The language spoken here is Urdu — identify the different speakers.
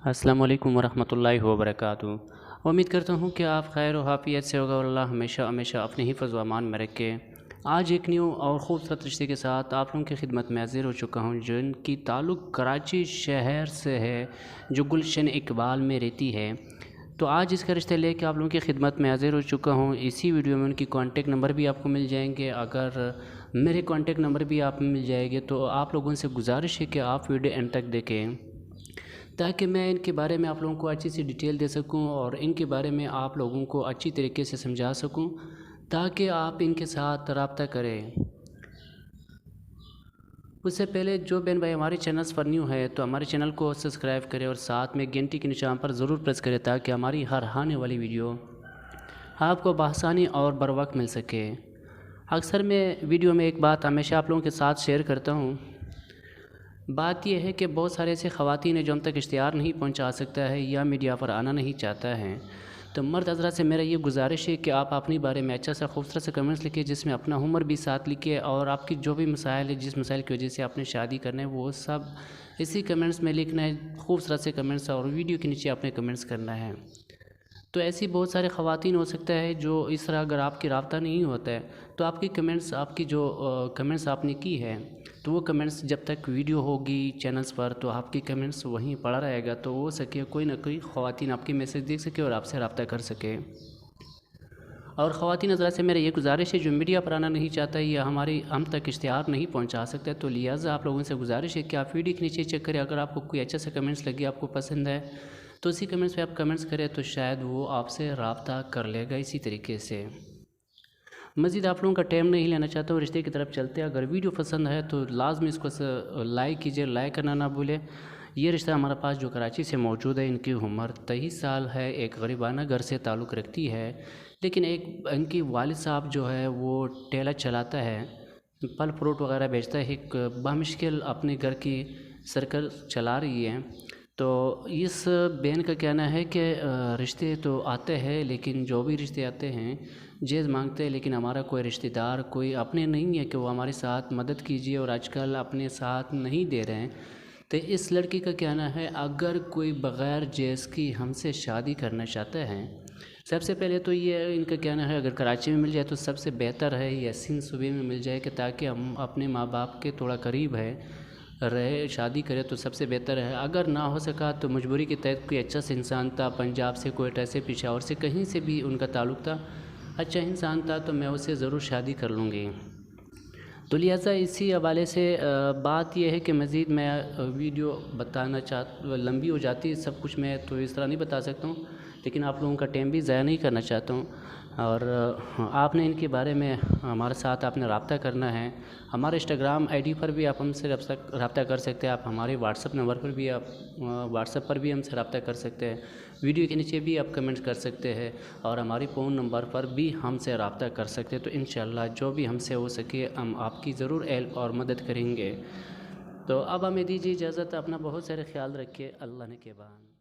Speaker 1: السلام علیکم ورحمۃ اللہ وبرکاتہ۔ امید کرتا ہوں کہ آپ خیر و عافیت سے ہوگا اور اللہ ہمیشہ ہمیشہ اپنے حفظ و امان میں رکھے۔ آج ایک نیو اور خوبصورت رشتے کے ساتھ آپ لوگوں کی خدمت میں حاضر ہو چکا ہوں، جن کی تعلق کراچی شہر سے ہے، جو گلشن اقبال میں رہتی ہے۔ تو آج اس کا رشتہ لے کے آپ لوگوں کی خدمت میں حاضر ہو چکا ہوں۔ اسی ویڈیو میں ان کی کانٹیکٹ نمبر بھی آپ کو مل جائیں گے، اگر میرے کانٹیکٹ نمبر بھی آپ مل جائے گے تو آپ لوگوں سے گزارش ہے کہ آپ ویڈیو اینڈ تک دیکھیں، تاکہ میں ان کے بارے میں آپ لوگوں کو اچھی سی ڈیٹیل دے سکوں اور ان کے بارے میں آپ لوگوں کو اچھی طریقے سے سمجھا سکوں، تاکہ آپ ان کے ساتھ رابطہ کریں۔ اس سے پہلے جو بہن بھائی ہمارے چینلز پر نیو ہے تو ہمارے چینل کو سبسکرائب کریں اور ساتھ میں گھنٹی کے نشان پر ضرور پریس کریں، تاکہ ہماری ہر آنے والی ویڈیو آپ کو بآسانی اور بر وقت مل سکے۔ اکثر میں ویڈیو میں ایک بات ہمیشہ آپ لوگوں کے ساتھ شیئر کرتا ہوں، بات یہ ہے کہ بہت سارے ایسے خواتین ہیں جو ہم تک اشتہار نہیں پہنچا سکتا ہے یا میڈیا پر آنا نہیں چاہتا ہے۔ تو مرد حضرات سے میرا یہ گزارش ہے کہ آپ اپنے بارے میں اچھا سا خوبصورت سے کمنٹس لکھیں، جس میں اپنا عمر بھی ساتھ لکھیں، اور آپ کی جو بھی مسائل ہے، جس مسائل کی وجہ سے آپ نے شادی کرنا ہے، وہ سب اسی کمنٹس میں لکھنا ہے، خوبصورت سے کمنٹس، اور ویڈیو کے نیچے آپ نے کمنٹس کرنا ہے۔ تو ایسی بہت سارے خواتین ہو سکتا ہے جو اس طرح اگر آپ کی رابطہ نہیں ہوتا ہے تو آپ کی کمنٹس، آپ کی جو کمنٹس آپ نے کی ہے، تو وہ کمنٹس جب تک ویڈیو ہوگی چینلز پر تو آپ کی کمنٹس وہیں پڑا رہے گا، تو ہو سکے کوئی نہ کوئی خواتین آپ کی میسج دیکھ سکے اور آپ سے رابطہ کر سکے۔ اور خواتین حضرات سے میرا یہ گزارش ہے جو میڈیا پر آنا نہیں چاہتا یا ہم تک اشتہار نہیں پہنچا سکتا، تو لہٰذا آپ لوگوں سے گزارش ہے کہ آپ ویڈیو کے نیچے چیک کریں، اگر آپ کو کوئی اچھا سا کمنٹس لگے، آپ کو پسند ہے، تو اسی کمنٹس پہ آپ کمنٹس کریں تو شاید وہ آپ سے رابطہ کر لے گا اسی طریقے سے۔ مزید آپ لوگوں کا ٹائم نہیں لینا چاہتا ہوں، رشتے کی طرف چلتے ہیں۔ اگر ویڈیو پسند ہے تو لازمی اس کو لائک کیجیے، لائک کرنا نہ بھولیں۔ یہ رشتہ ہمارے پاس جو کراچی سے موجود ہے، ان کی عمر 23 سال ہے، ایک غریبانہ گھر سے تعلق رکھتی ہے، لیکن ان کی والد صاحب جو ہے وہ ٹھیلا چلاتا ہے، پھل فروٹ وغیرہ بیچتا ہے، ایک بامشکل اپنے گھر کی سرکل چلا رہی ہے۔ تو اس بہن کا کہنا ہے کہ رشتے تو آتے ہیں، لیکن جو بھی رشتے آتے ہیں جیز مانگتے ہیں، لیکن ہمارا کوئی رشتہ دار، کوئی اپنے نہیں ہے کہ وہ ہمارے ساتھ مدد کیجیے، اور آج کل اپنے ساتھ نہیں دے رہے ہیں۔ تو اس لڑکی کا کہنا ہے اگر کوئی بغیر جیز کی ہم سے شادی کرنا چاہتا ہے، سب سے پہلے تو یہ ان کا کہنا ہے اگر کراچی میں مل جائے تو سب سے بہتر ہے، یا سندھ صوبے میں مل جائے، کہ تاکہ ہم اپنے ماں باپ کے تھوڑا قریب رہے، شادی کرے تو سب سے بہتر ہے۔ اگر نہ ہو سکا تو مجبوری کے تحت کوئی اچھا سا انسان تھا، پنجاب سے، کوئٹہ سے، پشاور سے، کہیں سے بھی ان کا تعلق تھا، اچھا انسان تھا، تو میں اسے ضرور شادی کر لوں گی۔ تو لہٰذا اسی حوالے سے بات یہ ہے کہ مزید میں ویڈیو بتانا لمبی ہو جاتی ہے، سب کچھ میں تو اس طرح نہیں بتا سکتا ہوں، لیکن آپ لوگوں کا ٹائم بھی ضائع نہیں کرنا چاہتا ہوں، اور آپ نے ان کے بارے میں ہمارے ساتھ آپ نے رابطہ کرنا ہے۔ ہمارے انسٹاگرام آئی ڈی پر بھی آپ ہم سے رابطہ کر سکتے ہیں، آپ ہمارے واٹس ایپ نمبر پر بھی ہم سے رابطہ کر سکتے ہیں، ویڈیو کے نیچے بھی آپ کمنٹ کر سکتے ہیں، اور ہماری فون نمبر پر بھی ہم سے رابطہ کر سکتے ہیں۔ تو انشاءاللہ جو بھی ہم سے ہو سکے ہم آپ کی ضرور ہیلپ اور مدد کریں گے۔ تو اب ہمیں دیجیے اجازت، اپنا بہت سارے خیال رکھیے، اللہ نے کے بعد۔